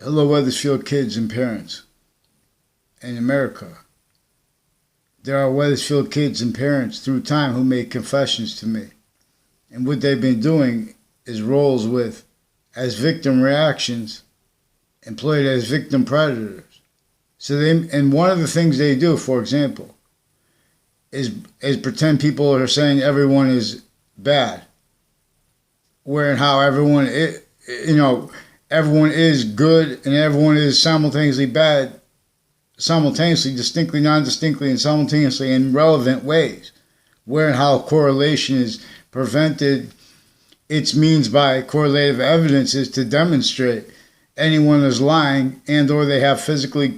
Hello, Wethersfield kids and parents in America. There are Wethersfield kids and parents through time who made confessions to me. And what they've been doing is roles with as victim reactions employed as victim predators. And one of the things they do, for example, is pretend people are saying everyone is bad. Where and how everyone is, everyone is good and everyone is simultaneously bad, simultaneously, distinctly, non-distinctly, and simultaneously in relevant ways. Where and how correlation is prevented, its means by correlative evidence is to demonstrate anyone is lying and or they have physical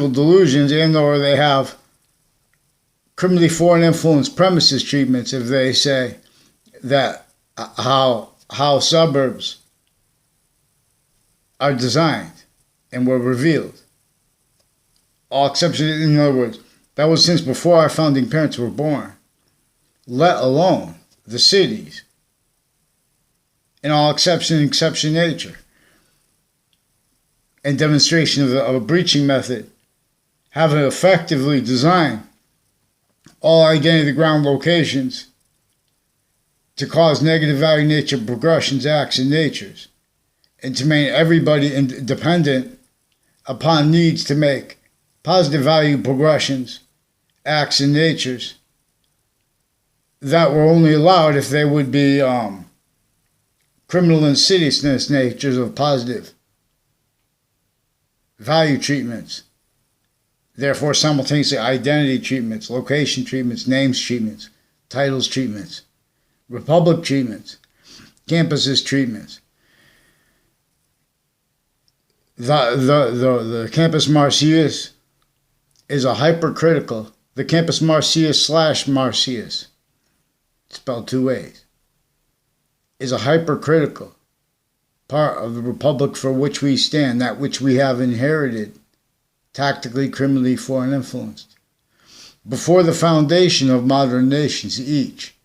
delusions and or they have criminally foreign influence premises treatments if they say that how suburbs are designed and were revealed. All exceptions, in other words, that was since before our founding parents were born, let alone the cities, in all exception nature, and demonstration of a breaching method, having effectively designed all identity ground locations to cause negative value nature progressions, acts, and natures, and to make everybody dependent upon needs to make positive value progressions, acts, and natures that were only allowed if they would be criminal insidiousness natures of positive value treatments. Therefore, simultaneously identity treatments, location treatments, names treatments, titles treatments, republic treatments, campuses treatments. The campus Marsyas is a hypercritical. The campus Marsyas / Marsyas, spelled two ways, is a hypercritical part of the republic for which we stand, that which we have inherited, tactically, criminally foreign influenced. Before the foundation of modern nations, each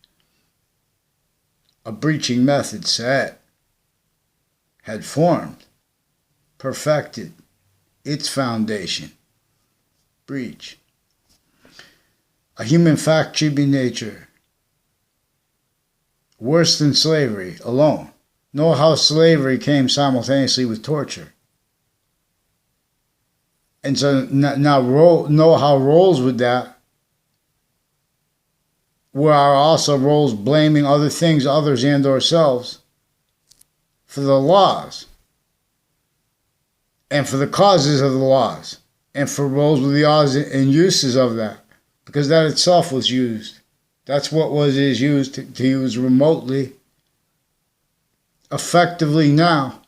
a breaching method set had formed, perfected its foundation, breach. A human fact-cheating nature, worse than slavery alone. Know how slavery came simultaneously with torture. And so now know how roles with that were also roles blaming other things, others and ourselves for the laws and for the causes of the laws and for roles with the odds and uses of that, because that itself was used. That's what is used to use remotely, effectively now,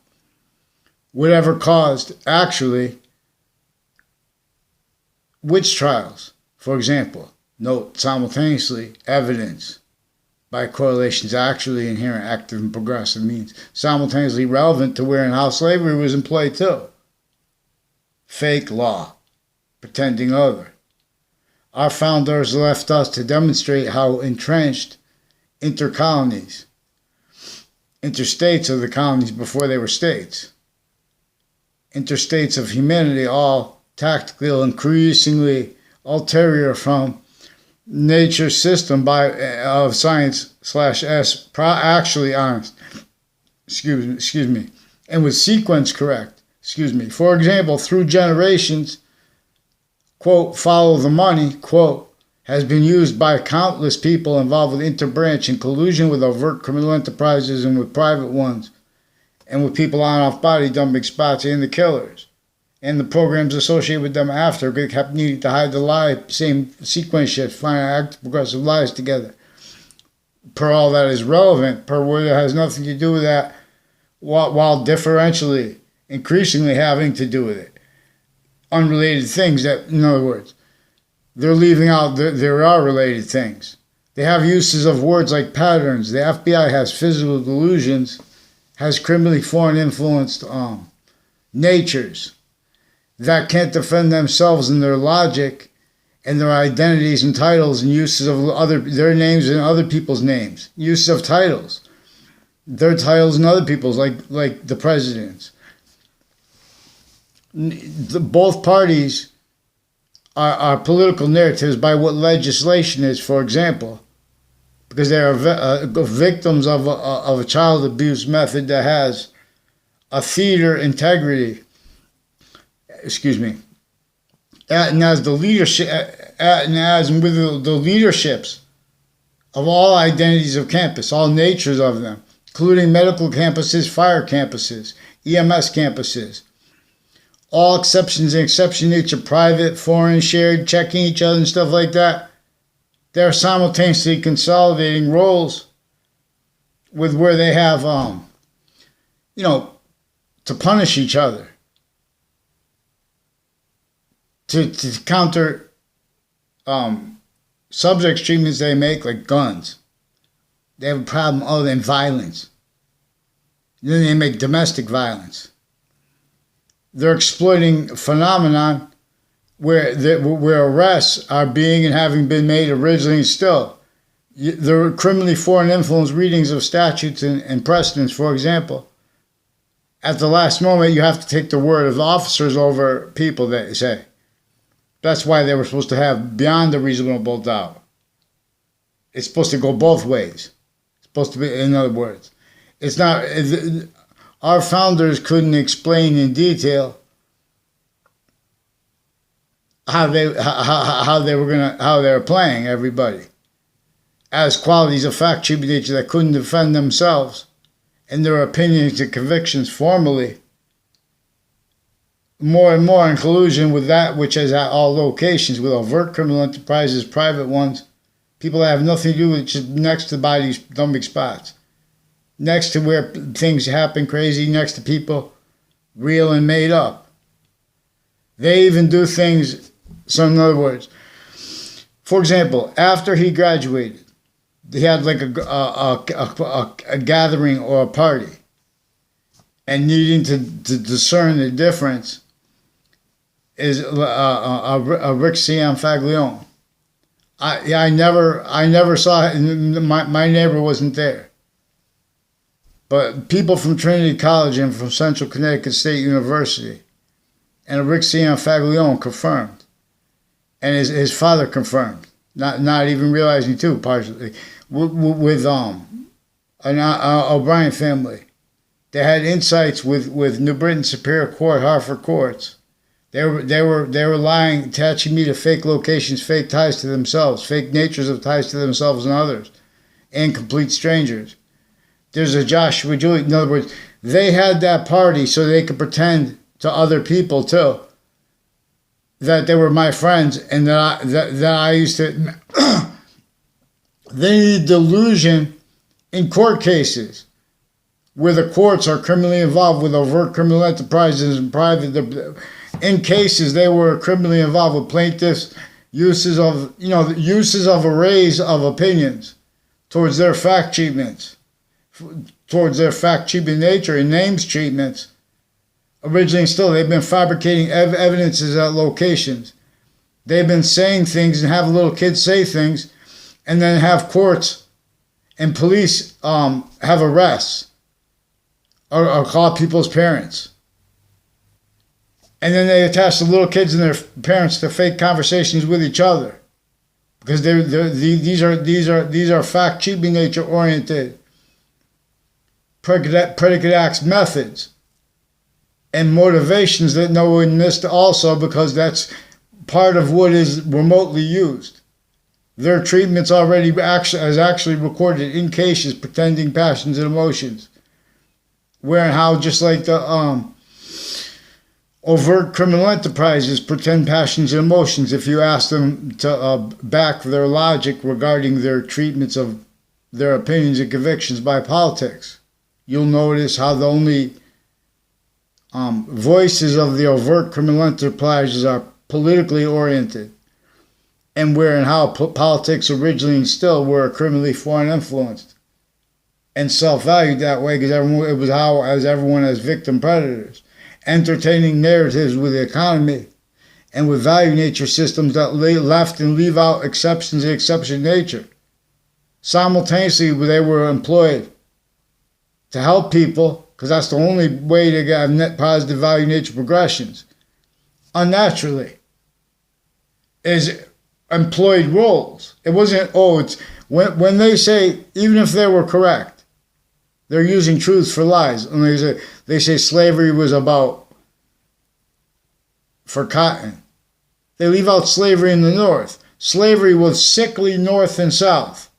whatever caused actually witch trials, for example. Note simultaneously evidence by correlations actually inherent, active, and progressive means. Simultaneously relevant to where and how slavery was employed too. Fake law, pretending other. Our founders left us to demonstrate how entrenched intercolonies, interstates of the colonies before they were states, interstates of humanity, all tactical, increasingly ulterior from nature's system of science / actually honest. Excuse me. And with sequence correct. For example, through generations, quote, follow the money, quote, has been used by countless people involved with interbranch and collusion with overt criminal enterprises and with private ones, and with people on off-body dumping spots and the killers, and the programs associated with them after kept needing to hide the lie, same sequence shift, find active progressive lies together. Per all that is relevant, per where it has nothing to do with that, while differentially, increasingly having to do with it. Unrelated things that, in other words, they're leaving out, there are related things. They have uses of words like patterns. The FBI has physical delusions, has criminally foreign influenced natures that can't defend themselves in their logic and their identities and titles and uses of their names and other people's names. Use of titles. Their titles and other people's, like the president's. both parties are political narratives by what legislation is, for example, because they are victims of a child abuse method that has a theater integrity. Excuse me. And as the leadership, and as with the leaderships of all identities of campus, all natures of them, including medical campuses, fire campuses, EMS campuses, all exceptions and exception nature, private, foreign, shared, checking each other and stuff like that, they're simultaneously consolidating roles with where they have, to punish each other, to counter subject treatments they make, like guns. They have a problem other than violence. Then they make domestic violence. They're exploiting a phenomenon where arrests are being and having been made originally and still. There are criminally foreign influence readings of statutes and precedents, for example. At the last moment, you have to take the word of officers over people, they say. That's why they were supposed to have beyond a reasonable doubt. It's supposed to go both ways. It's supposed to be, in other words, it's not. Our founders couldn't explain in detail how they were playing everybody as qualities of fact treatment nature that couldn't defend themselves and their opinions and convictions formally, more and more in collusion with that which is at all locations, with overt criminal enterprises, private ones, people that have nothing to do with, just next to bodies, dumping spots, next to where things happen crazy, next to people real and made up. They even do things, so in other words, for example, after he graduated, he had like a gathering or a party, and needing to discern the difference is a Rick C.M. Faglione. I never saw it. My neighbor wasn't there, but people from Trinity College and from Central Connecticut State University, and a Rick C.M. Faglione confirmed, and his father confirmed, not even realizing too, partially with an O'Brien family. They had insights with New Britain Superior Court, Hartford courts. They were lying, attaching me to fake locations, fake ties to themselves, fake natures of ties to themselves and others, and complete strangers. There's a Joshua Julie. In other words, they had that party so they could pretend to other people too that they were my friends and that I used to. They need delusion in court cases, where the courts are criminally involved with overt criminal enterprises and private. In cases they were criminally involved with plaintiffs' uses of arrays of opinions towards their fact treatments, towards their fact treatment nature and names treatments. Originally, still they've been fabricating evidences at locations. They've been saying things and have little kids say things, and then have courts and police have arrests. Or call people's parents, and then they attach the little kids and their parents to fake conversations with each other, because these are fact treatment nature oriented predicate acts methods and motivations that no one missed also, because that's part of what is remotely used. Their treatments already actually recorded in cases pretending passions and emotions. Where and how, just like the overt criminal enterprises pretend passions and emotions, if you ask them to back their logic regarding their treatments of their opinions and convictions by politics, you'll notice how the only voices of the overt criminal enterprises are politically oriented, and where and how politics originally and still were criminally foreign influenced and self-valued that way, because everyone as victim predators, entertaining narratives with the economy and with value nature systems that left and leave out exceptions and exception nature. Simultaneously, they were employed to help people, because that's the only way to get net positive value nature progressions, unnaturally, is employed roles. It wasn't, it's when they say, even if they were correct, they're using truth for lies. And they say slavery was for cotton. They leave out slavery in the North. Slavery was sickly North and South.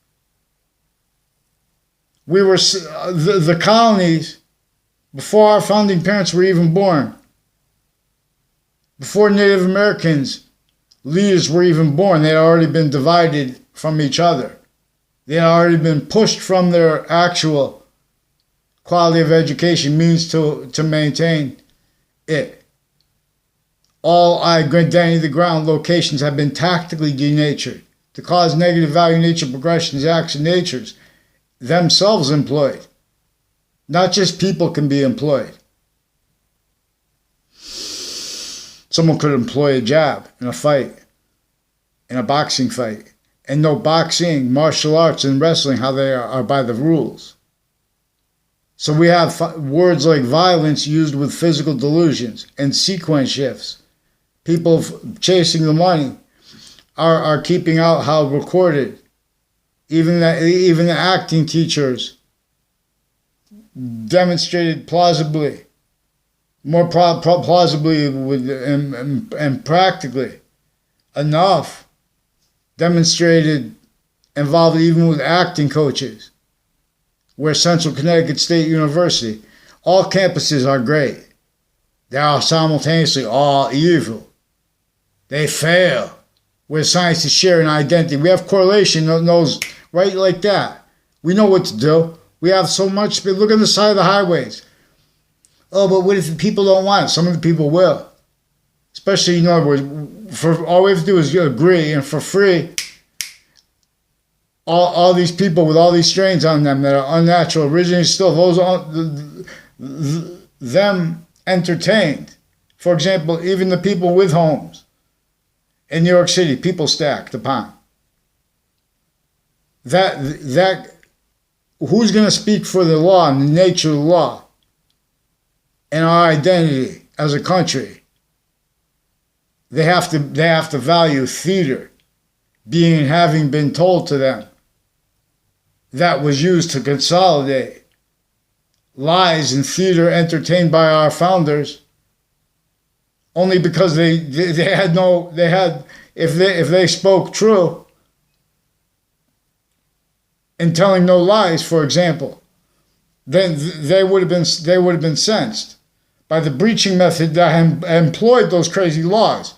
We were, the colonies, before our founding parents were even born, before Native Americans, leaders were even born, they had already been divided from each other. They had already been pushed from their actual quality of education means to maintain it. All identity of the ground locations have been tactically denatured to cause negative value nature progressions, acts, and natures themselves employed. Not just people can be employed. Someone could employ a jab in a fight, in a boxing fight, and know boxing, martial arts, and wrestling, how they are by the rules. So we have words like violence used with physical delusions and sequence shifts. People chasing the money are keeping out how recorded. Even the acting teachers demonstrated plausibly, more plausibly and practically enough, demonstrated involved even with acting coaches, where Central Connecticut State University, all campuses are great. They are simultaneously all evil. They fail. Where science is sharing identity. We have correlation knows right like that. We know what to do. We have so much. Look on the side of the highways. Oh, but what if the people don't want it? Some of the people will. Especially, in other words, all we have to do is agree, and for free, all these people with all these strains on them that are unnatural, originally still, them entertained. For example, even the people with homes in New York City, people stacked upon. That who's going to speak for the law and the nature of the law and our identity as a country? They have to value theater, being and having been told to them that was used to consolidate lies and theater entertained by our founders, only because if they spoke true in telling no lies, for example, then they would have been censed by the breaching method that employed those crazy laws.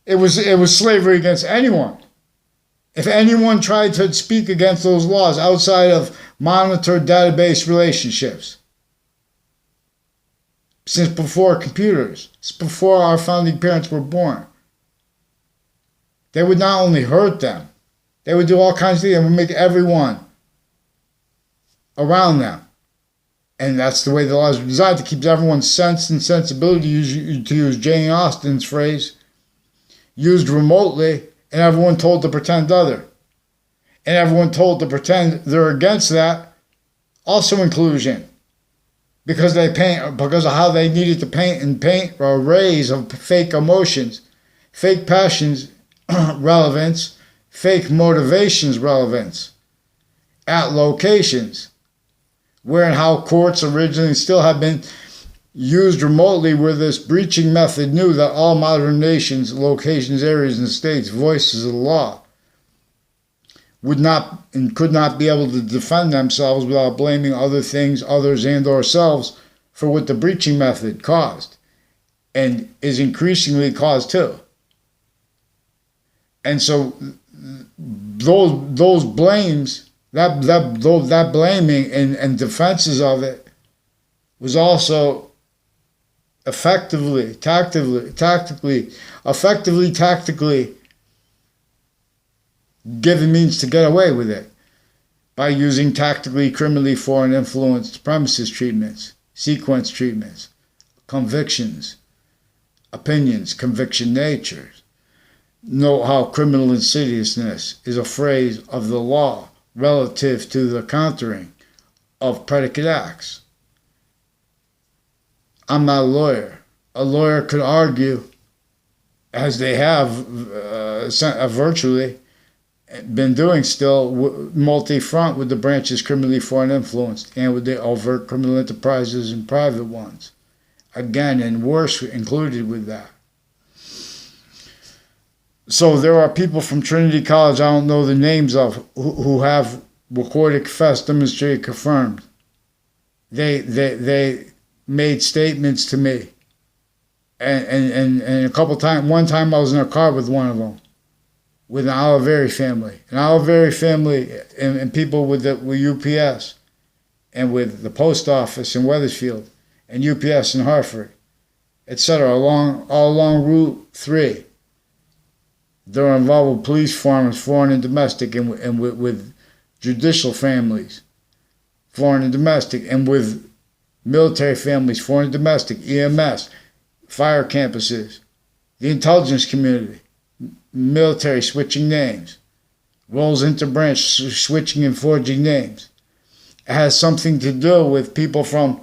It was slavery against anyone. If anyone tried to speak against those laws outside of monitored database relationships, since before computers, before our founding parents were born, they would not only hurt them, they would do all kinds of things and would make everyone around them. And that's the way the laws were designed, to keep everyone's sense and sensibility, to use Jane Austen's phrase, used remotely, and everyone told to pretend other. And everyone told to pretend they're against that, also inclusion. Because of how they needed to paint arrays of fake emotions, fake passions relevance, fake motivations relevance, at locations, where and how courts originally still have been used remotely, where this breaching method knew that all modern nations, locations, areas, and states, voices of the law, would not and could not be able to defend themselves without blaming other things, others, and or selves for what the breaching method caused, and is increasingly caused too. And so those blames, that blaming and defenses of it was also effectively, tactically given means to get away with it by using tactically, criminally foreign influenced premises treatments, sequence treatments, convictions, opinions, conviction natures. Note how criminal insidiousness is a phrase of the law relative to the countering of predicate acts. I'm not a lawyer. A lawyer could argue as they have virtually been doing still, multi-front with the branches criminally foreign influenced and with the overt criminal enterprises and private ones. Again, and worse included with that. So there are people from Trinity College I don't know the names of who have recorded, confessed, demonstrated, confirmed. They made statements to me. And a couple times, one time I was in a car with one of them, with an Oliveri family. An Oliveri family and people with UPS and with the post office in Wethersfield and UPS in Hartford, etc., all along Route 3. They're involved with police forms, foreign and domestic, and with judicial families, foreign and domestic, and with military families, foreign and domestic, EMS, fire campuses, the intelligence community, military switching names, roles interbranch switching and forging names. It has something to do with people from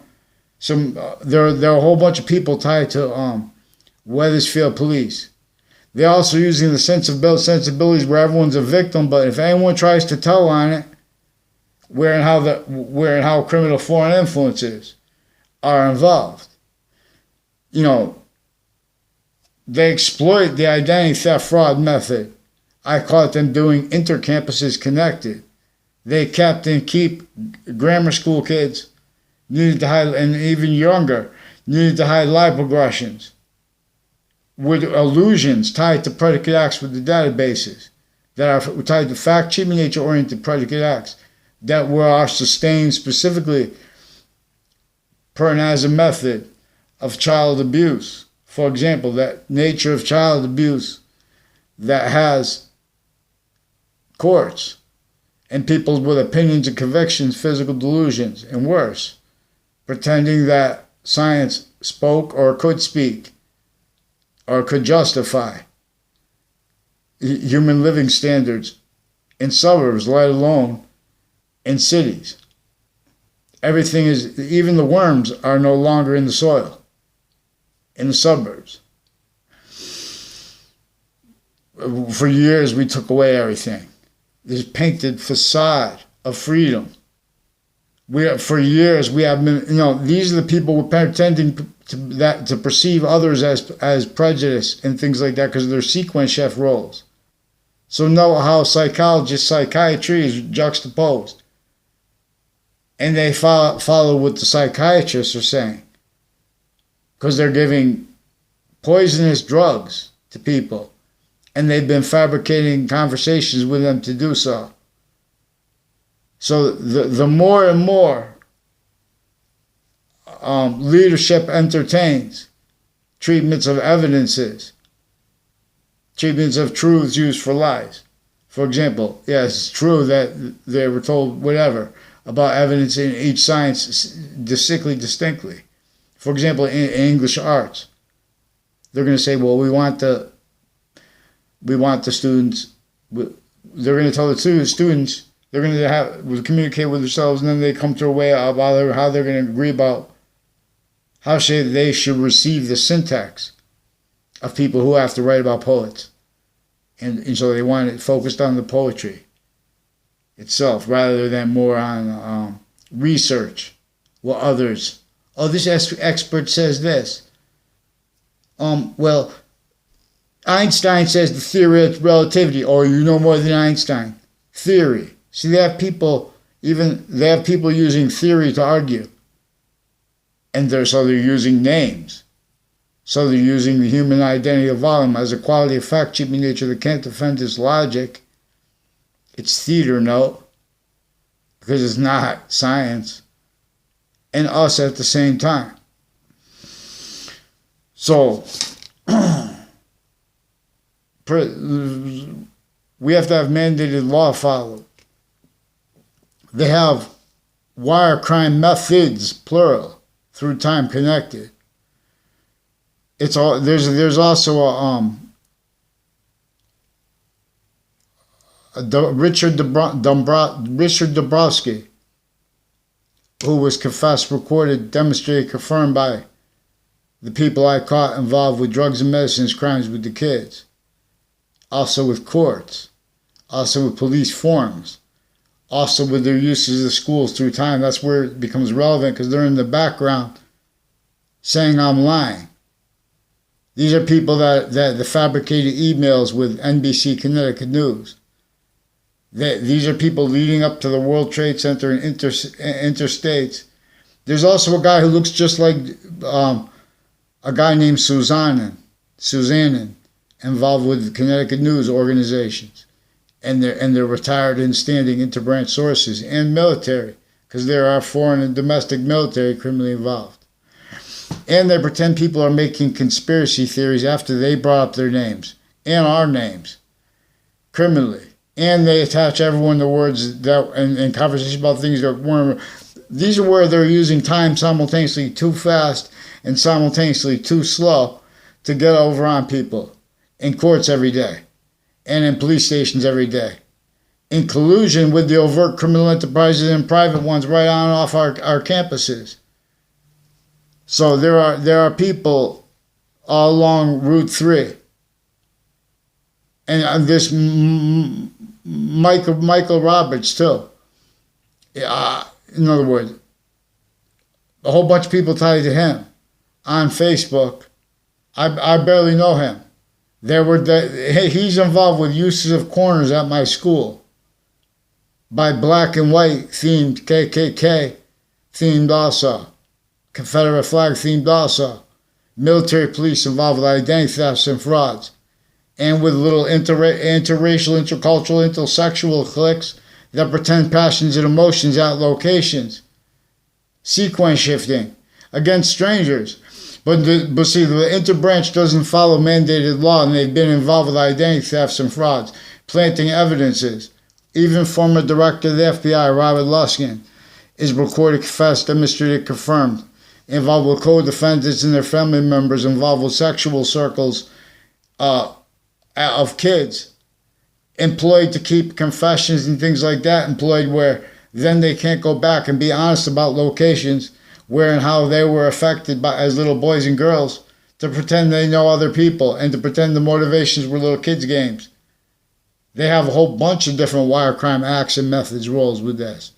there are a whole bunch of people tied to Wethersfield police. They're also using the sensibilities where everyone's a victim, but if anyone tries to tell on it, where and how criminal foreign influences are involved. You know, they exploit the identity theft fraud method. I caught them doing intercampuses connected. They kept and keep grammar school kids needed to hide, and even younger, needed to hide lie progressions with allusions tied to predicate acts with the databases that are tied to fact, cheating, nature-oriented predicate acts that are sustained specifically per and as a method of child abuse. For example, that nature of child abuse that has courts and people with opinions and convictions, physical delusions, and worse, pretending that science spoke or could speak or could justify human living standards in suburbs, let alone in cities. Everything is, even the worms are no longer in the soil, in the suburbs. For years, we took away everything. This painted facade of freedom. For years, we have been, these are the people we're pretending to perceive others as prejudice and things like that because of their sequence chef roles. So know how psychiatry is juxtaposed. And they follow what the psychiatrists are saying. Because they're giving poisonous drugs to people. And they've been fabricating conversations with them to do so. So the more and more leadership entertains treatments of evidences, treatments of truths used for lies. For example, yes, it's true that they were told whatever about evidence in each science distinctly. For example, in English arts, they're going to say, well, we want the students, they're going to tell the students, they're going to communicate with themselves, and then they come to a way about how they're going to agree about how they should receive the syntax of people who have to write about poets. And so they want it focused on the poetry itself rather than more on research. Well, others, this expert says this. Well, Einstein says the theory of relativity, or you know more than Einstein. Theory. See, they have people using theory to argue. And they're using names. So they're using the human identity of volume as a quality of fact, cheaping nature that can't defend its logic. It's theater note, because it's not science. And us at the same time. So, we have to have mandated law followed. They have wire crime methods, plural, through time connected. It's all there's also Richard Dabrowski, who was confessed, recorded, demonstrated, confirmed by the people I caught involved with drugs and medicines crimes with the kids. Also with courts. Also with police forums. Also with their uses of schools through time. That's where it becomes relevant because they're in the background saying I'm lying. These are people that fabricated emails with NBC Connecticut News. These are people leading up to the World Trade Center and interstates. There's also a guy who looks just like a guy named Susannan, involved with the Connecticut News organizations. And they're retired and standing interbranch sources and military, because there are foreign and domestic military criminally involved. And they pretend people are making conspiracy theories after they brought up their names and our names criminally. And they attach everyone to words that and conversations about things that weren't. These are where they're using time simultaneously too fast and simultaneously too slow to get over on people in courts every day and in police stations every day. In collusion with the overt criminal enterprises and private ones right on off our campuses. So there are people all along Route 3. And this Michael Roberts too. In other words, a whole bunch of people tied to him on Facebook. I barely know him. He's involved with uses of corners at my school by black and white themed, KKK themed also, Confederate flag themed also, military police involved with identity thefts and frauds, and with little interracial, intercultural, intersexual cliques that pretend passions and emotions at locations, sequence shifting against strangers. But see, the interbranch doesn't follow mandated law, and they've been involved with identity thefts and frauds, planting evidences. Even former director of the FBI, Robert Luskin, is recorded, confessed, demonstrated, confirmed, involved with co-defendants and their family members, involved with sexual circles of kids, employed to keep confessions and things like that, employed where then they can't go back and be honest about locations where and how they were affected by as little boys and girls, to pretend they know other people and to pretend the motivations were little kids' games. They have a whole bunch of different wire crime acts and methods rolls with this.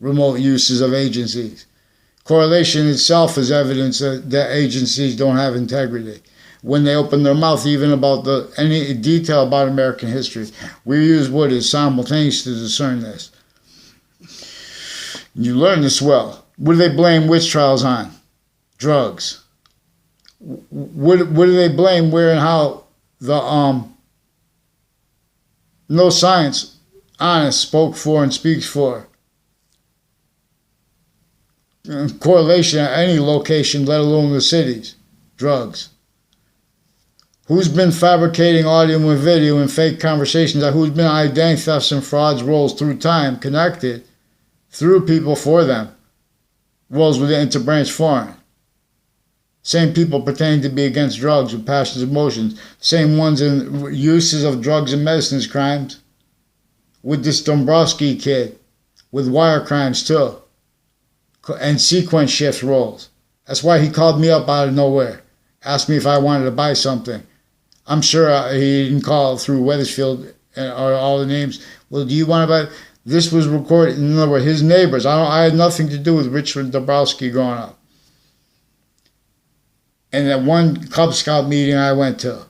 Remote uses of agencies. Correlation itself is evidence that agencies don't have integrity. When they open their mouth even about any detail about American history, we use what is simultaneous to discern this. You learn this well. What do they blame witch trials on? Drugs. What do they blame where and how the no science, honest, spoke for and speaks for? Correlation at any location, let alone the cities. Drugs. Who's been fabricating audio and video and fake conversations? Who's been identity thefts and frauds rolls through time, connected through people for them? Rolls with the interbranch foreign. Same people pretending to be against drugs with passions and emotions. Same ones in uses of drugs and medicines crimes. With this Dombrowski kid. With wire crimes too. And sequence shift rolls. That's why he called me up out of nowhere. Asked me if I wanted to buy something. I'm sure he didn't call through Wethersfield or all the names. Well, do you want to buy? This was recorded, in other words, his neighbors. I had nothing to do with Richard Dombrowski growing up. And that one Cub Scout meeting I went to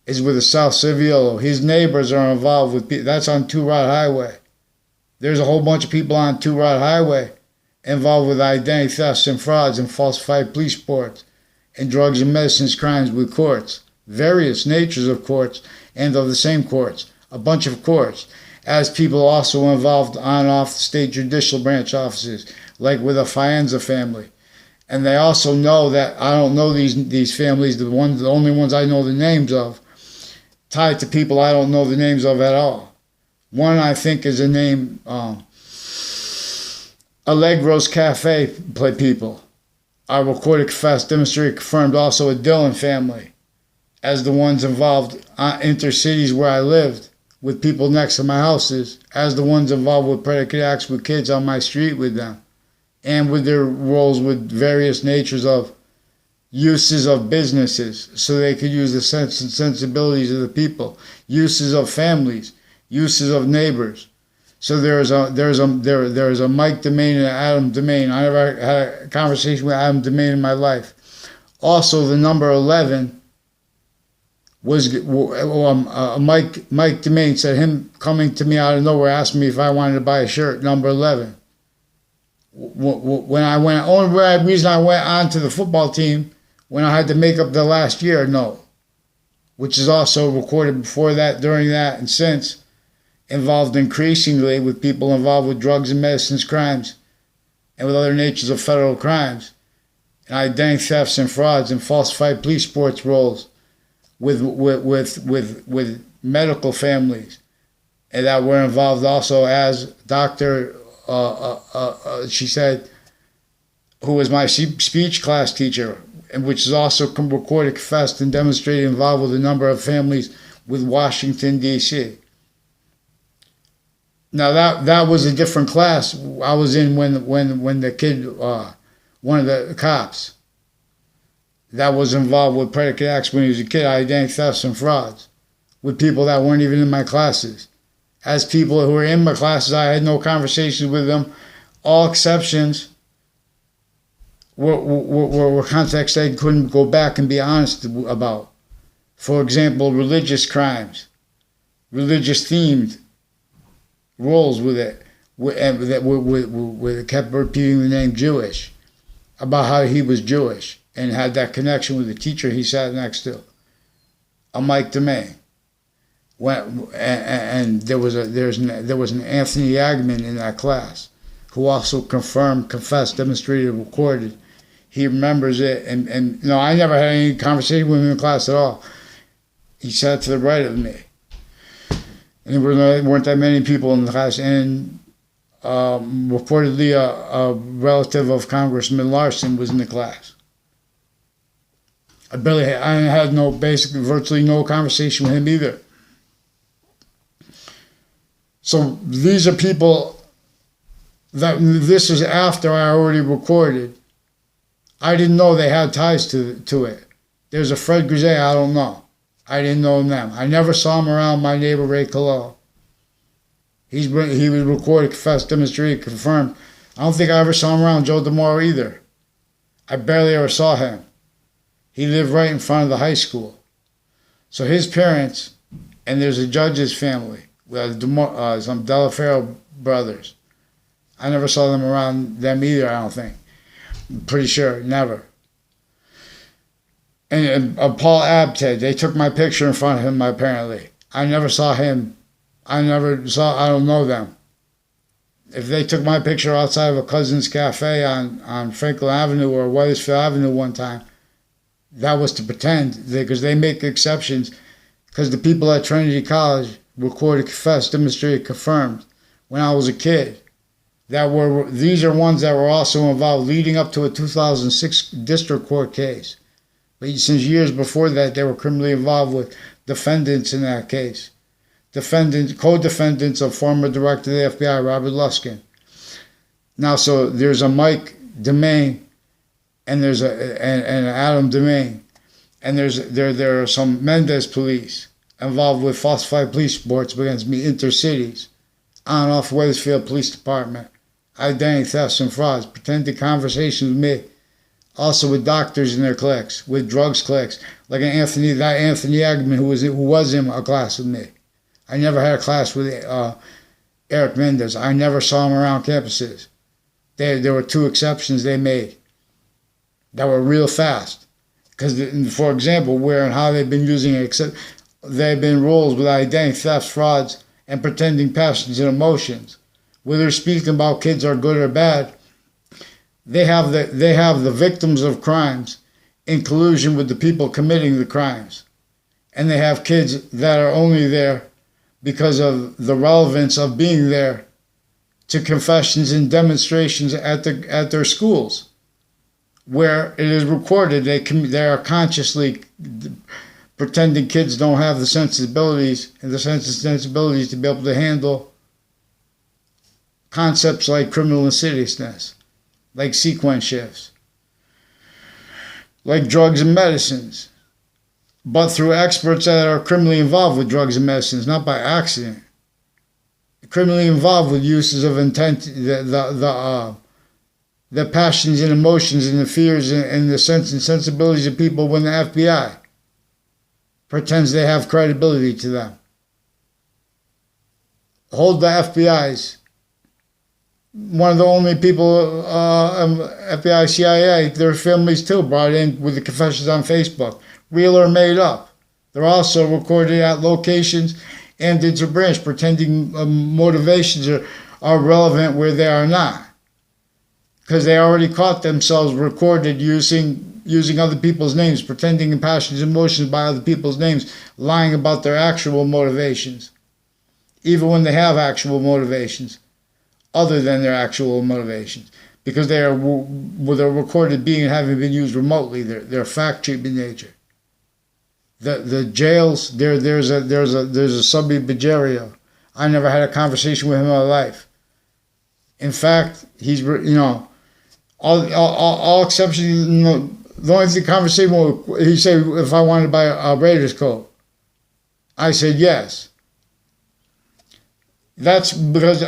is with the South Civiolo. His neighbors are involved with people. That's on Two Rod Highway. There's a whole bunch of people on Two Rod Highway involved with identity thefts and frauds and falsified police reports and drugs and medicines crimes with courts. Various natures of courts and of the same courts. A bunch of courts. As people also involved on and off the state judicial branch offices, like with the Faenza family. And they also know that I don't know these families, the only ones I know the names of, tied to people I don't know the names of at all. One I think is a name, Allegro's Cafe people. I recorded, confessed, demonstrated, confirmed also a Dillon family as the ones involved intercities where I lived, with people next to my houses, as the ones involved with predicate acts with kids on my street with them, and with their roles with various natures of uses of businesses so they could use the sense and sensibilities of the people, uses of families, uses of neighbors. So there's a Mike Demain and an Adam Demain. I never had a conversation with Adam Demain in my life. Also, the number 11 was Mike Demain said him coming to me out of nowhere, asking me if I wanted to buy a shirt, number 11. When I went, only reason I went on to the football team when I had to make up the last year, no. Which is also recorded before that, during that, and since. Involved increasingly with people involved with drugs and medicines crimes and with other natures of federal crimes, and identity thefts and frauds and falsified police sports rolls with medical families, and that were involved also as Dr. She said, who was my speech class teacher, and which is also recorded, confessed, and demonstrated involved with a number of families with Washington, D.C. Now that was a different class I was in when the kid, one of the cops, that was involved with predicate acts when he was a kid, identity thefts and frauds, with people that weren't even in my classes. As people who were in my classes, I had no conversations with them. All exceptions were contexts I couldn't go back and be honest about. For example, religious crimes, religious themed roles with it, with kept repeating the name Jewish, about how he was Jewish and had that connection with the teacher he sat next to, a Mike Demain. And there was an Anthony Yagman in that class who also confirmed, confessed, demonstrated, recorded. He remembers it, and no, I never had any conversation with him in class at all. He sat to the right of me. And there weren't that many people in the class, and reportedly a relative of Congressman Larson was in the class. I had virtually no conversation with him either. So these are people that, this is after I already recorded. I didn't know they had ties to it. There's a Fred Grisey, I don't know. I didn't know them. I never saw him around my neighbor Ray Collo. He was recorded, confessed, demonstrated, confirmed. I don't think I ever saw him around Joe DeMoro either. I barely ever saw him. He lived right in front of the high school. So his parents, and there's a judge's family, some Delaferro brothers. I never saw them around them either, I don't think. I'm pretty sure, never. And Paul Abted, they took my picture in front of him, apparently. I never saw him. I don't know them. If they took my picture outside of a cousin's cafe on Franklin Avenue or Wethersfield Avenue one time, that was to pretend, because they make exceptions, because the people at Trinity College recorded, confessed, demonstrated, confirmed when I was a kid. These are ones that were also involved leading up to a 2006 district court case. But since years before that, they were criminally involved with defendants in that case. Co-defendants of former director of the FBI, Robert Luskin. Now, so there's a Mike Demain, and there's an Adam Demain, and there are some Mendez police involved with falsified police reports against me, intercities, on and off Wethersfield Police Department, identity thefts and frauds, pretended conversations with me, also with doctors in their cliques, with drugs cliques, like Anthony Agman, who was in a class with me. I never had a class with Eric Mendez. I never saw him around campuses. There were two exceptions they made that were real fast. Because, for example, where and how they've been using it, they've been roles with identity thefts, frauds, and pretending passions and emotions. Whether speaking about kids are good or bad, they have the victims of crimes in collusion with the people committing the crimes. And they have kids that are only there because of the relevance of being there to confessions and demonstrations at their schools, where it is recorded they are consciously pretending kids don't have the sensibilities to be able to handle concepts like criminal insidiousness, like sequence shifts. like drugs and medicines, but through experts that are criminally involved with drugs and medicines, not by accident. Criminally involved with uses of intent, the passions and emotions and the fears and the sense and sensibilities of people when the FBI pretends they have credibility to them. Hold the FBI's. One of the only people, FBI, CIA, their families too, brought in with the confessions on Facebook. Real or made up. They're also recorded at locations and interbranch, pretending motivations are relevant where they are not. Because they already caught themselves recorded using other people's names, pretending in passions and emotions by other people's names, lying about their actual motivations, even when they have actual motivations, other than their actual motivations, because they're recorded being and having been used remotely. They're fact cheap in nature. The jails, there's a Subby Bajario. I never had a conversation with him in my life. In fact, he's, all exceptions, the only thing conversation, he said if I wanted to buy a Raiders coat. I said yes. That's because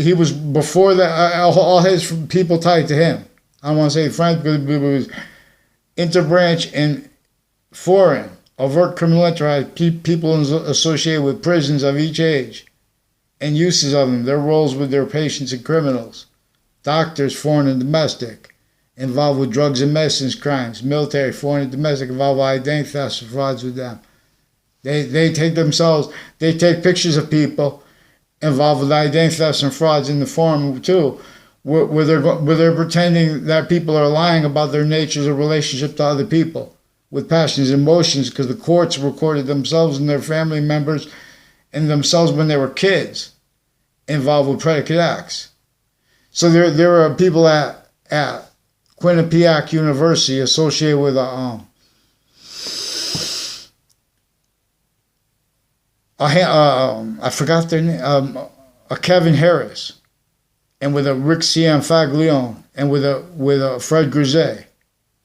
he was before that, all his people tied to him. I don't want to say friends, because it was interbranch and foreign, overt criminal enterprise, people associated with prisons of each age and uses of them, their roles with their patients and criminals, doctors, foreign and domestic, involved with drugs and medicines crimes, military, foreign and domestic, involved with identity thefts and frauds with them. They take pictures of people involved with identity thefts and frauds in the forum too, where they're pretending that people are lying about their natures of relationship to other people with passions and emotions, because the courts recorded themselves and their family members and themselves when they were kids involved with predicate acts. So there are people at Quinnipiac University associated with I forgot their name, a Kevin Harris, and with a Rick Cianfaglione, and with a Fred Grisey,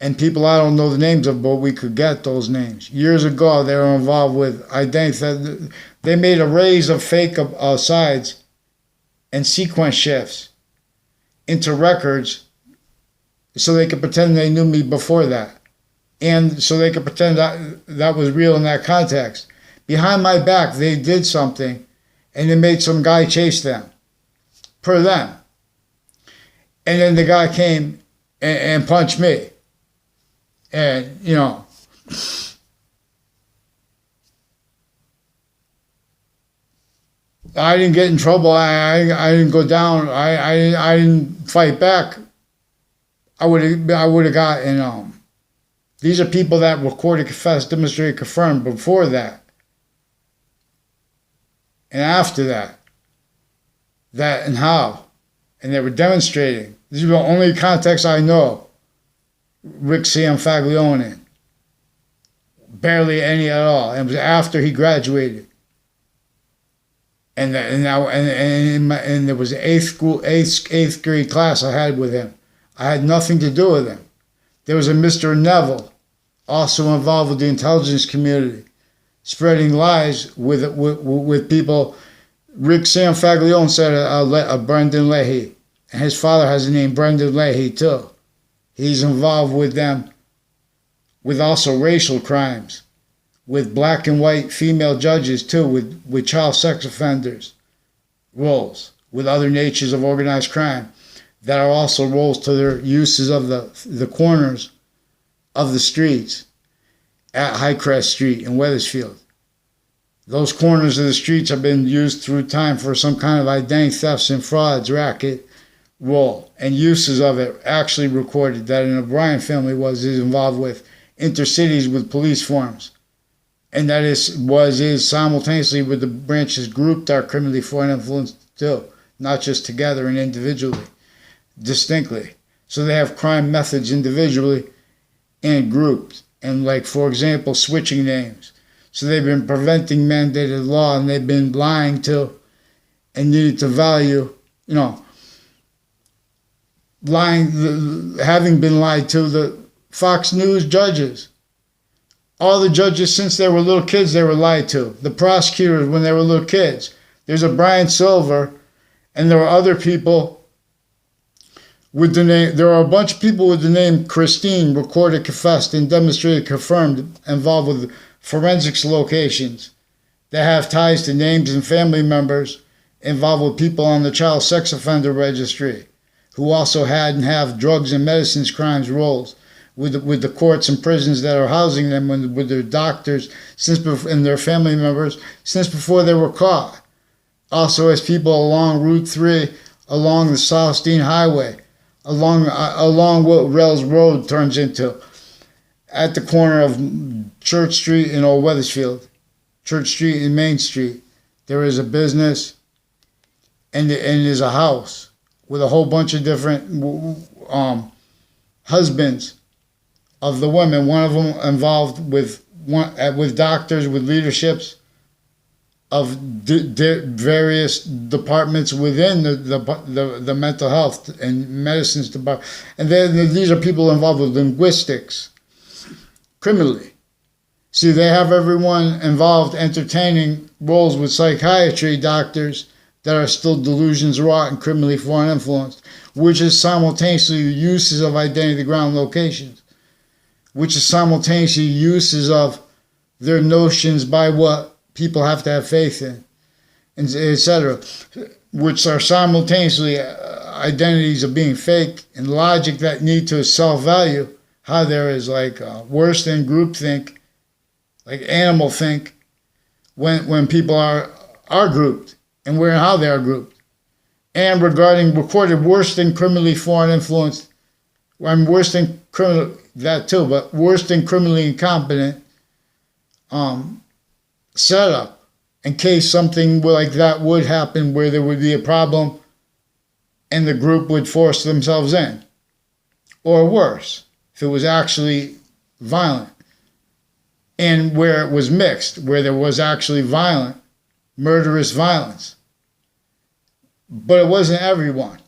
and people I don't know the names of, but we could get those names. Years ago, they were involved with identity. They made arrays of fake sides and sequence shifts into records so they could pretend they knew me before that, and so they could pretend that was real in that context. Behind my back, they did something, and they made some guy chase them, per them. And then the guy came and punched me. And, I didn't get in trouble. I didn't go down. I didn't fight back. I would have gotten, these are people that recorded, confessed, demonstrated, confirmed before that. And after that and how. And they were demonstrating. This is the only context I know. Rick Cianfaglione. Barely any at all. And it was after he graduated. And there was an eighth grade class I had with him. I had nothing to do with him. There was a Mr. Neville, also involved with the intelligence community, spreading lies with people. Rick Cianfaglione said Brendan Leahy, and his father has the name Brendan Leahy too. He's involved with them, with also racial crimes, with black and white female judges too, with child sex offenders roles, with other natures of organized crime that are also roles to their uses of the corners of the streets at Highcrest Street in Wethersfield. Those corners of the streets have been used through time for some kind of identity thefts and frauds racket role, and uses of it actually recorded that an O'Brien family is involved with intercities with police forms, and that is simultaneously with the branches grouped are criminally foreign influence too, not just together and individually, distinctly. So they have crime methods individually and grouped, and like, for example, switching names. So they've been preventing mandated law, and they've been lying to and needed to value, having been lied to Fox News judges. All the judges, since they were little kids, they were lied to. The prosecutors, when they were little kids. There's a Brian Silver, and there are other people with the name, there are a bunch of people with the name Christine, recorded, confessed, and demonstrated, confirmed, involved with forensics locations that have ties to names and family members involved with people on the child sex offender registry who also had and have drugs and medicines crimes roles with the courts and prisons that are housing them, with their doctors and their family members since before they were caught. Also as people along Route 3, along the South Dean Highway, along what Rails Road turns into, at the corner of Church Street and Old Wethersfield, Church Street and Main Street, there is a business and there's a house with a whole bunch of different husbands of the women. One of them involved with doctors, with leaderships of various departments within the mental health and medicines department. And then these are people involved with linguistics, criminally. See, they have everyone involved entertaining roles with psychiatry doctors that are still delusions wrought and criminally foreign influenced, which is simultaneously uses of identity ground locations, which is simultaneously uses of their notions by what people have to have faith in, etc., which are simultaneously identities of being fake and logic that need to self-value. How there is like worse than groupthink, like animal think, when people are grouped and where and how they are grouped. And regarding recorded worse than criminally foreign influenced, worse than criminal, that too, but worse than criminally incompetent setup in case something like that would happen where there would be a problem and the group would force themselves in. Or worse, if it was actually violent. And where it was mixed, where there was actually violent, murderous violence. But it wasn't everyone.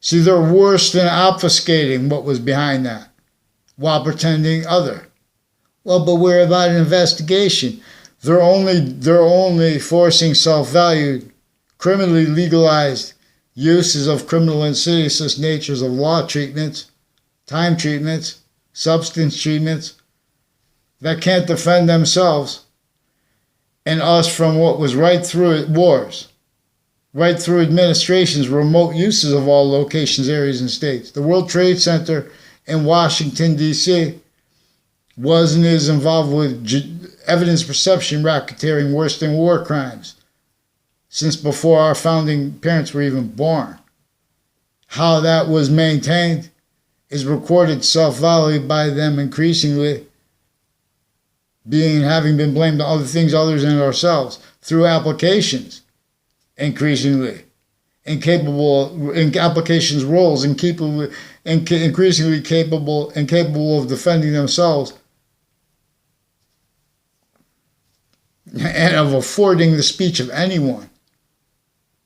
See, they're worse than obfuscating what was behind that while pretending other. Well, but we're about an investigation. They're only forcing self-valued, criminally legalized uses of criminal insidious natures of law treatments, time treatments, substance treatments that can't defend themselves and us from what was right through wars, right through administration's remote uses of all locations, areas, and states. The World Trade Center in Washington, D.C. was and is involved with evidence perception racketeering worse than war crimes since before our founding parents were even born. How that was maintained is recorded self-value by them increasingly having been blamed on other things other than ourselves through applications increasingly incapable in applications roles increasingly capable of defending themselves and of affording the speech of anyone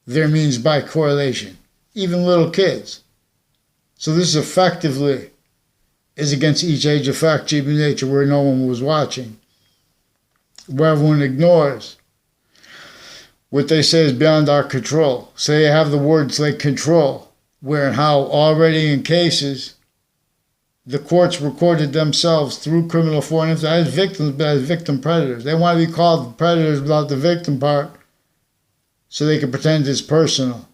their means by correlation, even little kids. So this effectively is against each age of fact, cheap in nature, where no one was watching, where everyone ignores what they say is beyond our control. So they have the words like control, where and how already in cases the courts recorded themselves through criminal foreign influence as victims, but as victim predators. They want to be called predators without the victim part so they can pretend it's personal.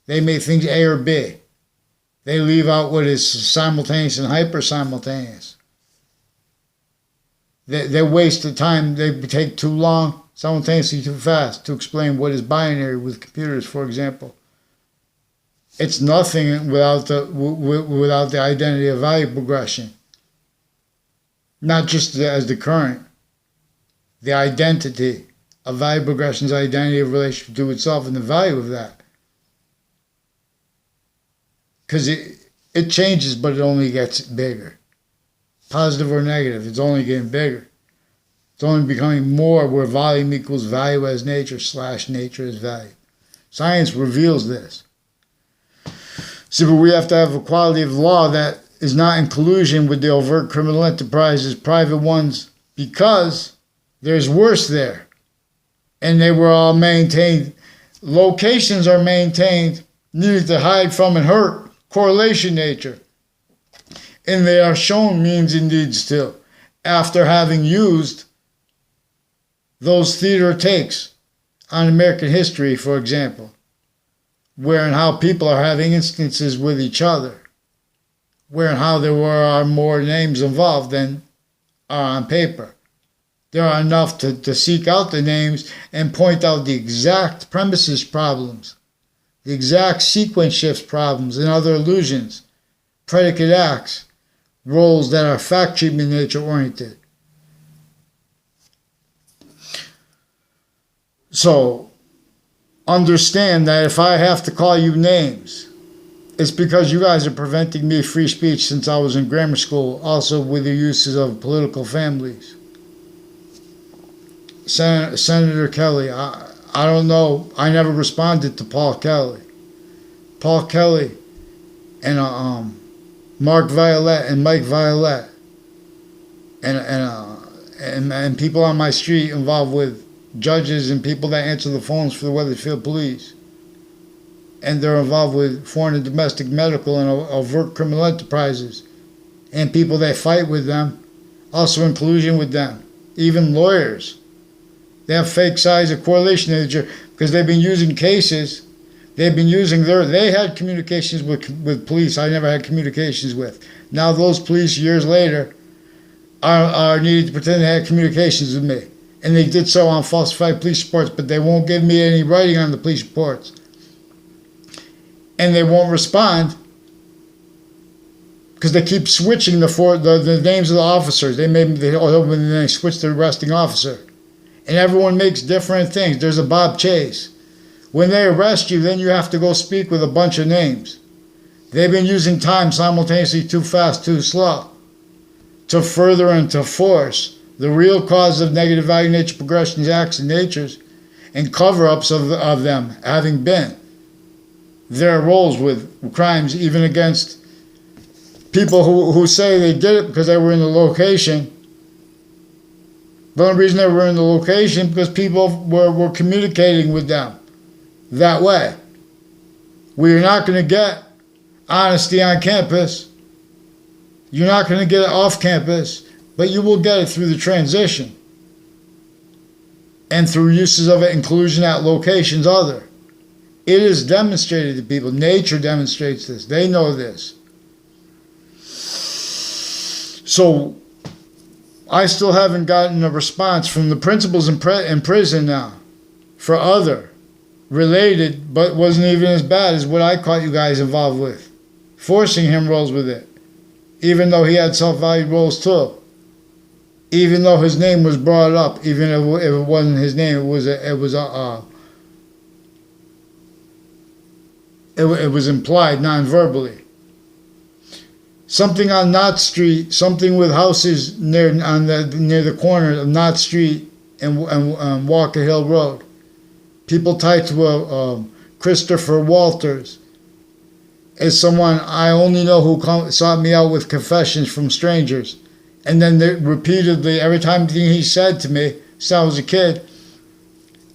They make things A or B. They leave out what is simultaneous and hyper-simultaneous. They waste the time. They take too long, simultaneously too fast to explain what is binary with computers, for example. It's nothing without the identity of value progression. Not just as the current. The identity of value progression's identity of relationship to itself and the value of that. Because it changes, but it only gets bigger. Positive or negative, it's only getting bigger. It's only becoming more where volume equals value as nature / nature as value. Science reveals this. See, but we have to have a quality of law that is not in collusion with the overt criminal enterprises, private ones, because there's worse there. And they were all maintained. Locations are maintained, needed to hide from and hurt, correlation nature. And they are shown means and deeds too, after having used those theater takes on American history, for example, where and how people are having instances with each other, where and how there are more names involved than are on paper. There are enough to seek out the names and point out the exact premises problems, the exact sequence shifts problems and other illusions, predicate acts, roles that are fact treatment nature oriented. So understand that if I have to call you names, it's because you guys are preventing me free speech since I was in grammar school, also with the uses of political families. Senator Kelly, I don't know. I never responded to Paul Kelly. Paul Kelly and Mark Violet and Mike Violet and people on my street involved with judges and people that answer the phones for the Wethersfield police. And they're involved with foreign and domestic medical and overt criminal enterprises. And people that fight with them, also in collusion with them. Even lawyers. They have fake sides of correlation nature because they've been using cases. They've been using they had communications with police I never had communications with. Now those police years later are needed to pretend they had communications with me. And they did so on falsified police reports, but they won't give me any writing on the police reports. And they won't respond because they keep switching the names of the officers. They switch the arresting officer. And everyone makes different things. There's a Bob Chase. When they arrest you, then you have to go speak with a bunch of names. They've been using time simultaneously too fast, too slow, to further and to force the real cause of negative value nature progressions, acts, and natures, and cover-ups of them having been their roles with crimes, even against people who say they did it because they were in the location. The only reason they were in the location because people were communicating with them that way. We're not going to get honesty on campus. You're not going to get it off campus, but you will get it through the transition and through uses of it in collusion at locations other. It is demonstrated to people. Nature demonstrates this. They know this. So I still haven't gotten a response from the principals in prison now for other related, but wasn't even as bad as what I caught you guys involved with. Forcing him roles with it. Even though he had self-valued roles too. Even though his name was brought up, even if it wasn't his name, it was implied non-verbally. Something on Knott Street, something with houses near the corner of Knott Street and Walker Hill Road. People tied to Christopher Walters is someone I only know who sought me out with confessions from strangers. And then repeatedly, every time he said to me, since I was a kid,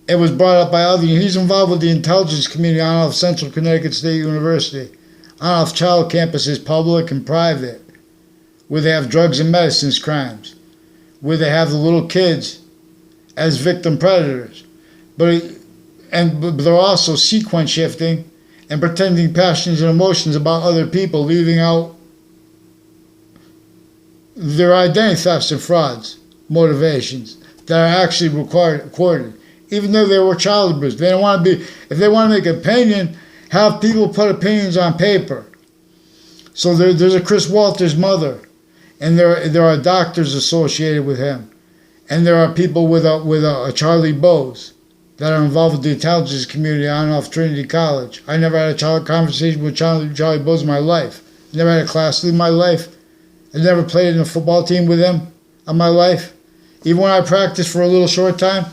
it was brought up by others. He's involved with the intelligence community on off Central Connecticut State University, on off child campuses, public and private, where they have drugs and medicines crimes, where they have the little kids as victim predators. But they're also sequence shifting and pretending passions and emotions about other people, leaving out their identity thefts and frauds, motivations that are actually recorded. Even though they were child abuse, they don't want to be. If they want to make an opinion, have people put opinions on paper. So there's a Chris Walters' mother, and there are doctors associated with him, and there are people with a Charlie Bose that are involved with the intelligence community on and off Trinity College. I never had a conversation with Charlie Bose in my life. Never had a class in my life. I never played in a football team with him in my life. Even when I practiced for a little short time,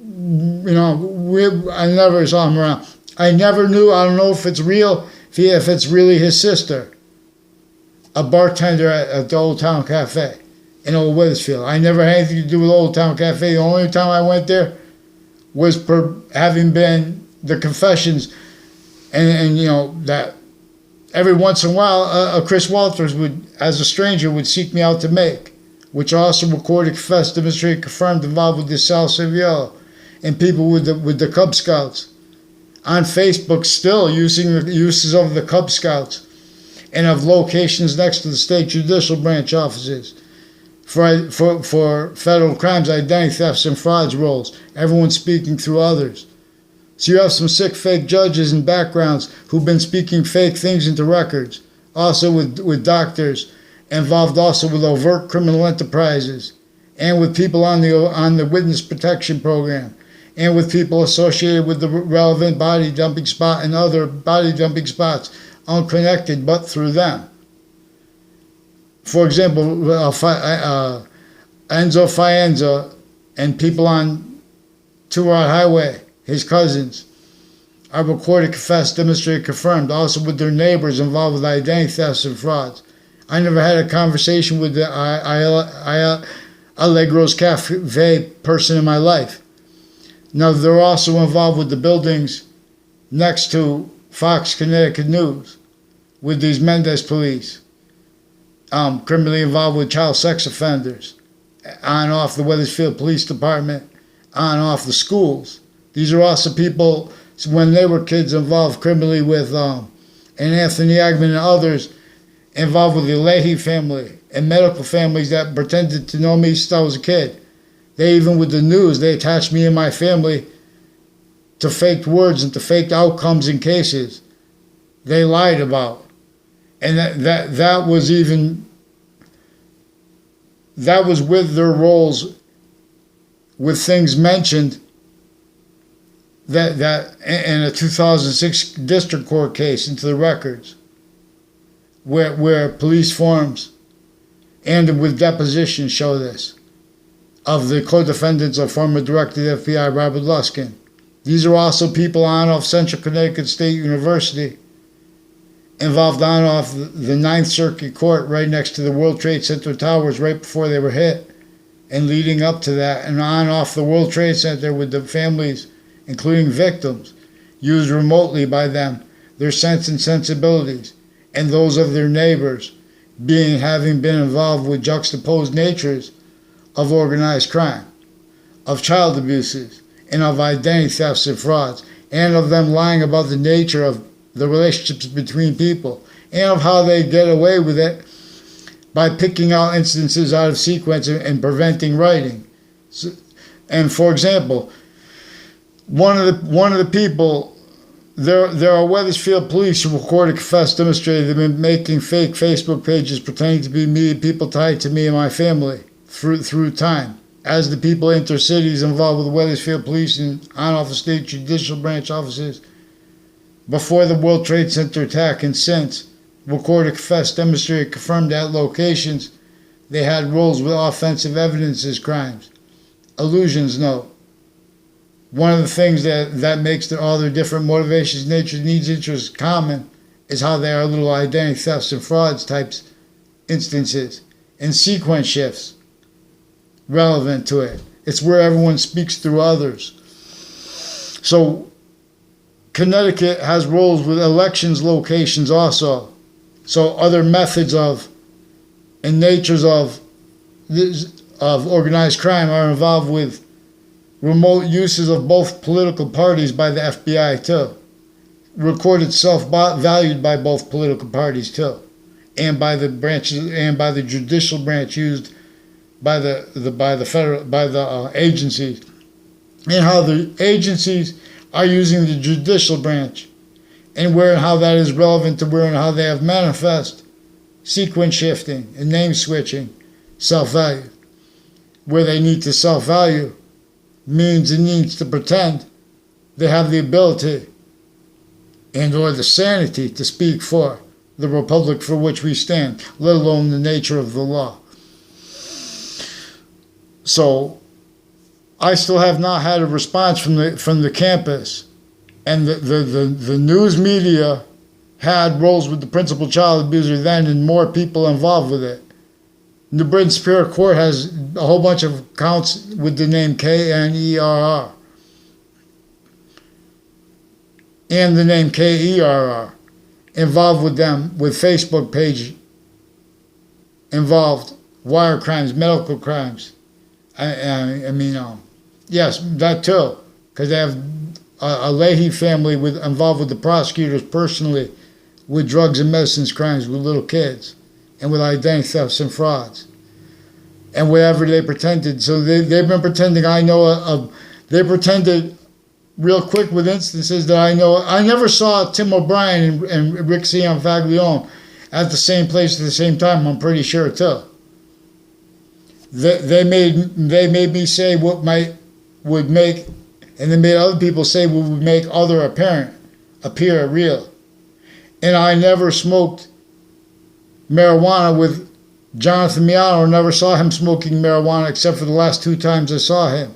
I never saw him around. I never knew. I don't know if it's real. if it's really his sister, a bartender at the Old Town Cafe in Old Wethersfield. I never had anything to do with Old Town Cafe. The only time I went there was having been the confessions, and you know that every once in a while, Chris Walters would, as a stranger, would seek me out to make, which also recorded, confessed, demonstrated, confirmed, involved with the Sal Civiello and people with the Cub Scouts. On Facebook, still using the uses of the Cub Scouts and of locations next to the state judicial branch offices for federal crimes, identity thefts, and frauds roles. Everyone speaking through others. So you have some sick fake judges and backgrounds who've been speaking fake things into records. Also with doctors involved, also with overt criminal enterprises, and with people on the witness protection program, and with people associated with the relevant body dumping spot and other body dumping spots, unconnected but through them. For example, Enzo Fienza and people on Two-Rod Highway, his cousins, are recorded, confessed, demonstrated, confirmed, also with their neighbors involved with identity thefts and frauds. I never had a conversation with the Allegro's Cafe person in my life. Now, they're also involved with the buildings next to Fox Connecticut News, with these Mendez police, criminally involved with child sex offenders, on and off the Wethersfield Police Department, on and off the schools. These are also people, when they were kids, involved criminally with, and Anthony Agman and others, involved with the Leahy family and medical families that pretended to know me since I was a kid. They, even with the news, they attached me and my family to faked words and to faked outcomes in cases they lied about. And that was with their roles with things mentioned that in a 2006 district court case into the records, where police forms and with depositions show this, of the co-defendants of former director of the FBI, Robert Luskin. These are also people on off Central Connecticut State University, involved on off the Ninth Circuit Court right next to the World Trade Center towers right before they were hit, and leading up to that, and on off the World Trade Center with the families, including victims, used remotely by them, their sense and sensibilities, and those of their neighbors, having been involved with juxtaposed natures of organized crime, of child abuses, and of identity thefts and frauds, and of them lying about the nature of the relationships between people, and of how they get away with it by picking out instances out of sequence and preventing writing. So, and for example, one of the people, there are Wethersfield police who recorded, confessed, demonstrated they've been making fake Facebook pages pretending to be me, people tied to me and my family through time. As the people enter cities involved with the Wethersfield police and on-off the state judicial branch offices before the World Trade Center attack and since, recorded, confessed, demonstrated, confirmed at locations they had roles with offensive evidences crimes. Illusions note. One of the things that makes all their different motivations, natures, needs, interests common is how they are little identity thefts and frauds types instances and sequence shifts relevant to it. It's where everyone speaks through others. So Connecticut has roles with elections locations also. So other methods of and natures of organized crime are involved with remote uses of both political parties by the FBI too. Recorded self-valued by both political parties too, and by the branches and by the judicial branch used by the agencies, and how the agencies are using the judicial branch, and where and how that is relevant to where and how they have manifest sequence shifting and name switching, self-value, where they need to self-value means and needs to pretend they have the ability and or the sanity to speak for the republic for which we stand, let alone the nature of the law. So I still have not had a response from the campus, and the news media had roles with the principal child abuser then and more people involved with it. The Britain Superior Court has a whole bunch of counts with the name K-N-E-R-R and the name K-E-R-R involved with them, with Facebook page involved, wire crimes, medical crimes. Yes, that too, because they have a Leahy family involved with the prosecutors personally with drugs and medicines crimes with little kids and with identity thefts and frauds and whatever they pretended. So they've been pretending they pretended real quick with instances that I know. I never saw Tim O'Brien and Rick Cianfaglione at the same place at the same time, I'm pretty sure too. They made me say what would make, and they made other people say what would make other appear real. And I never smoked marijuana with Jonathan Miano, or never saw him smoking marijuana except for the last 2 times I saw him.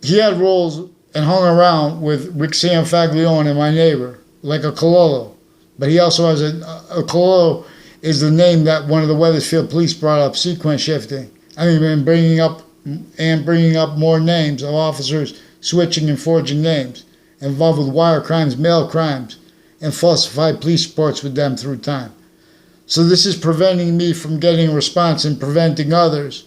He had roles and hung around with Rick Cianfaglione and my neighbor, like a Cololo. But he also has a Cololo is the name that one of the Wethersfield police brought up, sequence shifting. Bringing up more names of officers switching and forging names, involved with wire crimes, mail crimes, and falsified police reports with them through time. So this is preventing me from getting a response and preventing others.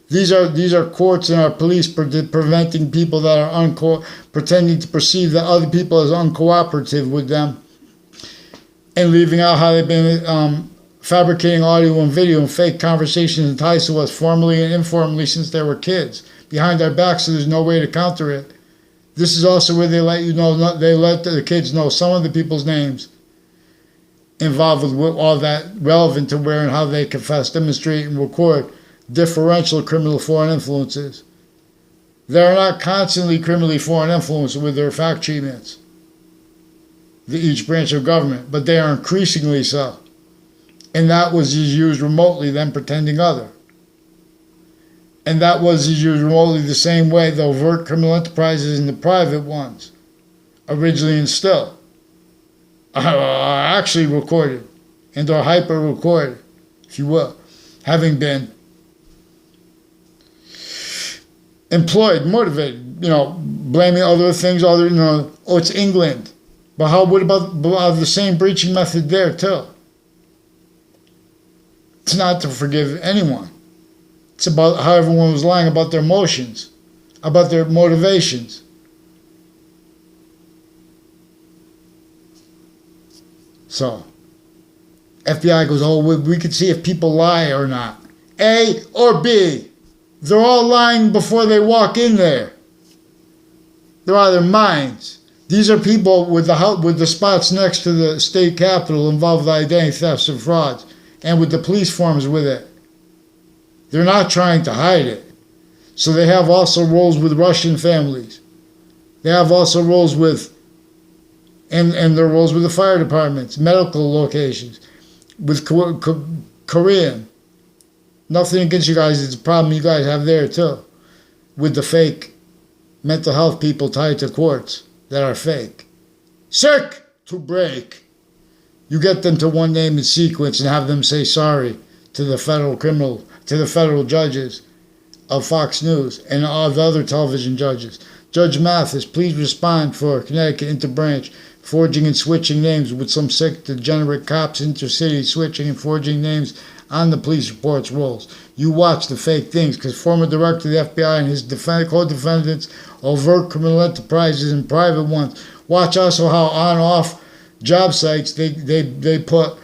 These are courts and our police preventing people that are pretending to perceive that other people as uncooperative with them, and leaving out how they've been fabricating audio and video and fake conversations and ties to us formally and informally since they were kids, behind our backs, so there's no way to counter it. This is also where they let the kids know some of the people's names involved with all that relevant to where and how they confess, demonstrate, and record differential criminal foreign influences. They're not constantly criminally foreign influenced with their fact treatments, each branch of government, but they are increasingly so. And that was used remotely, then pretending other. And that was used remotely the same way the overt criminal enterprises and the private ones, originally and still, are actually recorded and are hyper-recorded, if you will, having been employed, motivated, blaming other things, it's England. But what about the same breaching method there too? It's not to forgive anyone. It's about how everyone was lying about their emotions, about their motivations. So, FBI goes, we could see if people lie or not. A or B. They're all lying before they walk in there. They're out of their minds. These are people with the spots next to the state capitol involved with identity thefts and frauds, and with the police forms with it. They're not trying to hide it. So they have also roles with Russian families. They have also roles with, and their roles with the fire departments, medical locations, with Korean. Nothing against you guys, it's a problem you guys have there too, with the fake mental health people tied to courts that are fake. Sick to break. You get them to one name in sequence and have them say sorry to the federal judges of Fox News and all the other television judges. Judge Mathis, please respond for Connecticut interbranch forging and switching names with some sick degenerate cops intercity switching and forging names on the police reports rolls. You watch the fake things, because former director of the FBI and his co-defendants, overt criminal enterprises and private ones. Watch also how on-off job sites they put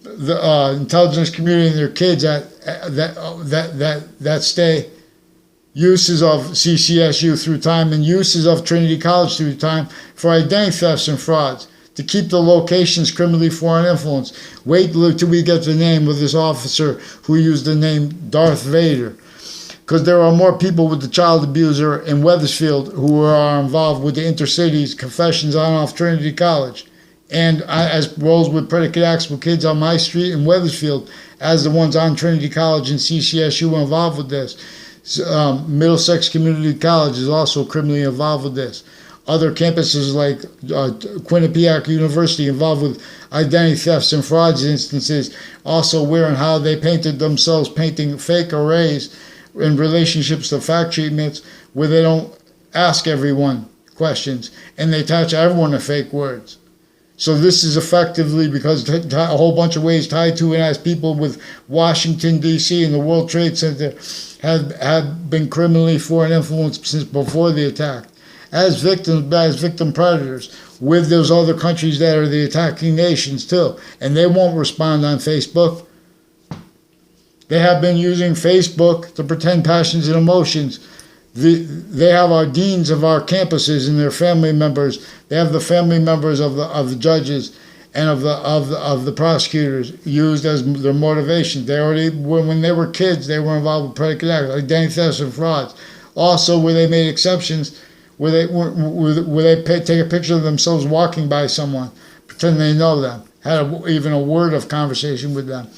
the intelligence community and their kids that stay. Uses of CCSU through time and uses of Trinity College through time for identity thefts and frauds, to keep the locations criminally foreign influence. Wait till we get the name of this officer who used the name Darth Vader. Because there are more people with the child abuser in Wethersfield who are involved with the intercities confessions on off Trinity College, and as roles with predicate acts with kids on my street in Wethersfield as the ones on Trinity College and CCSU involved with this. Middlesex Community College is also criminally involved with this. Other campuses like Quinnipiac University involved with identity thefts and frauds instances, also where and how they painted themselves painting fake arrays in relationships to fact treatments where they don't ask everyone questions and they attach everyone to fake words. So this is effectively because a whole bunch of ways tied to it as people with Washington, D.C. and the World Trade Center have been criminally foreign influenced since before the attack. As victim predators with those other countries that are the attacking nations too. And they won't respond on Facebook. They have been using Facebook to pretend passions and emotions. They have our deans of our campuses and their family members. They have the family members of the judges and of the prosecutors used as their motivation. They already, when they were kids, they were involved with predicate acts, identity thefts and frauds. Also, where they made exceptions, where they take a picture of themselves walking by someone, pretend they know them, had even a word of conversation with them.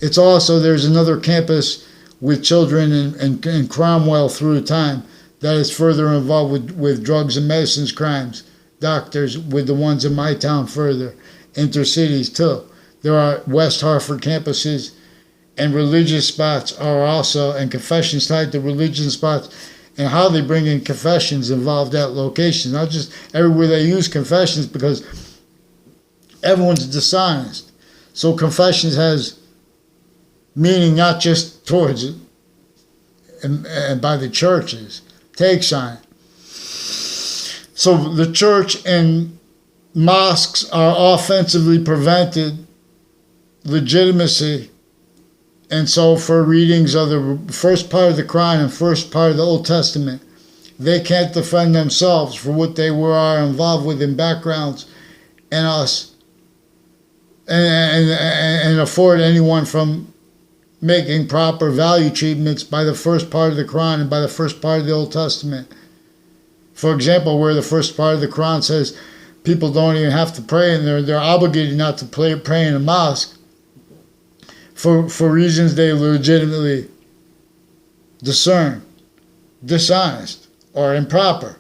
It's also, there's another campus with children in Cromwell through time that is further involved with drugs and medicines crimes. Doctors with the ones in my town further, intercities too. There are West Hartford campuses, and religious spots are also, and confessions tied to religion spots, and how they bring in confessions involved at locations. Not just everywhere they use confessions because everyone's dishonest. So confessions has meaning not just towards it and by the churches, takes on it. So the church and mosques are offensively prevented legitimacy. And so for readings of the first part of the Quran and first part of the Old Testament, they can't defend themselves for what they are involved with in backgrounds and us and afford anyone from making proper value treatments by the first part of the Quran and by the first part of the Old Testament. For example, where the first part of the Quran says people don't even have to pray and they're obligated not to pray in a mosque for reasons they legitimately discern, dishonest, or improper.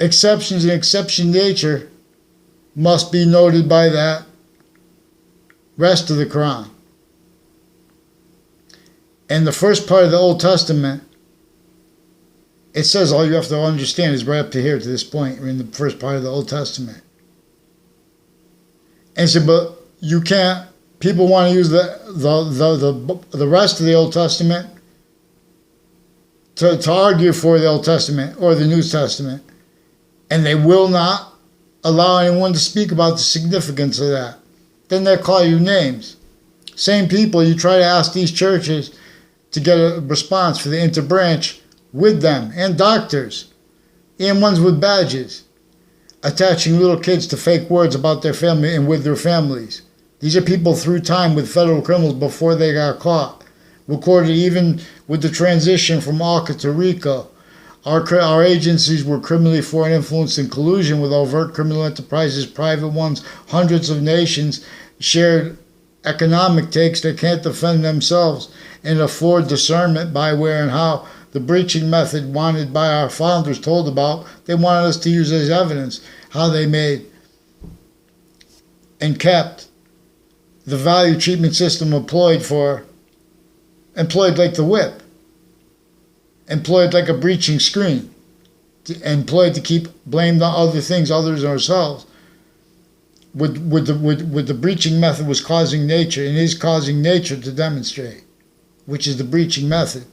Exceptions and exception nature must be noted by that rest of the Quran. And the first part of the Old Testament, it says all you have to understand is right up to here, to this point, in the first part of the Old Testament. And so, but you can't, people want to use the rest of the Old Testament to argue for the Old Testament or the New Testament. And they will not allow anyone to speak about the significance of that. Then they call you names. Same people, you try to ask these churches to get a response for the interbranch with them, and doctors, and ones with badges, attaching little kids to fake words about their family and with their families. These are people through time with federal criminals before they got caught. Recorded even with the transition from ALCA to RICO. Our agencies were criminally foreign influenced in collusion with overt criminal enterprises, private ones, hundreds of nations, shared economic takes that can't defend themselves and afford discernment by where and how. The breaching method wanted by our founders told about, they wanted us to use as evidence how they made and kept the value treatment system employed like the whip, employed like a breaching screen, employed to keep blamed on other things, others ourselves. With the breaching method was causing nature, and is causing nature to demonstrate, which is the breaching method.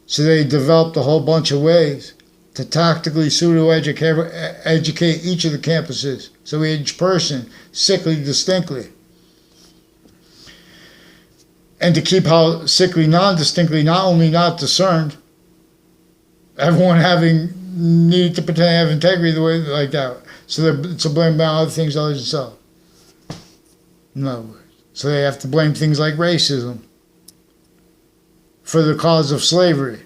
So they developed a whole bunch of ways to tactically pseudo-educate each of the campuses, so each person sickly distinctly. And to keep how sickly non-distinctly, not only not discerned, everyone needed to pretend to have integrity the way like that. So they're to blame on other things other than self. In other words. So they have to blame things like racism for the cause of slavery.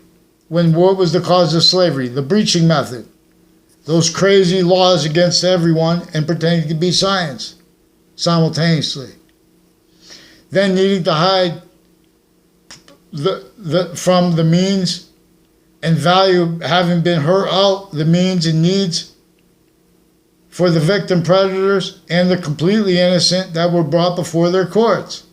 What was the cause of slavery? The breaching method. Those crazy laws against everyone and pretending to be science simultaneously. Then needing to hide from the means and value having been hurt out the means and needs for the victim predators and the completely innocent that were brought before their courts.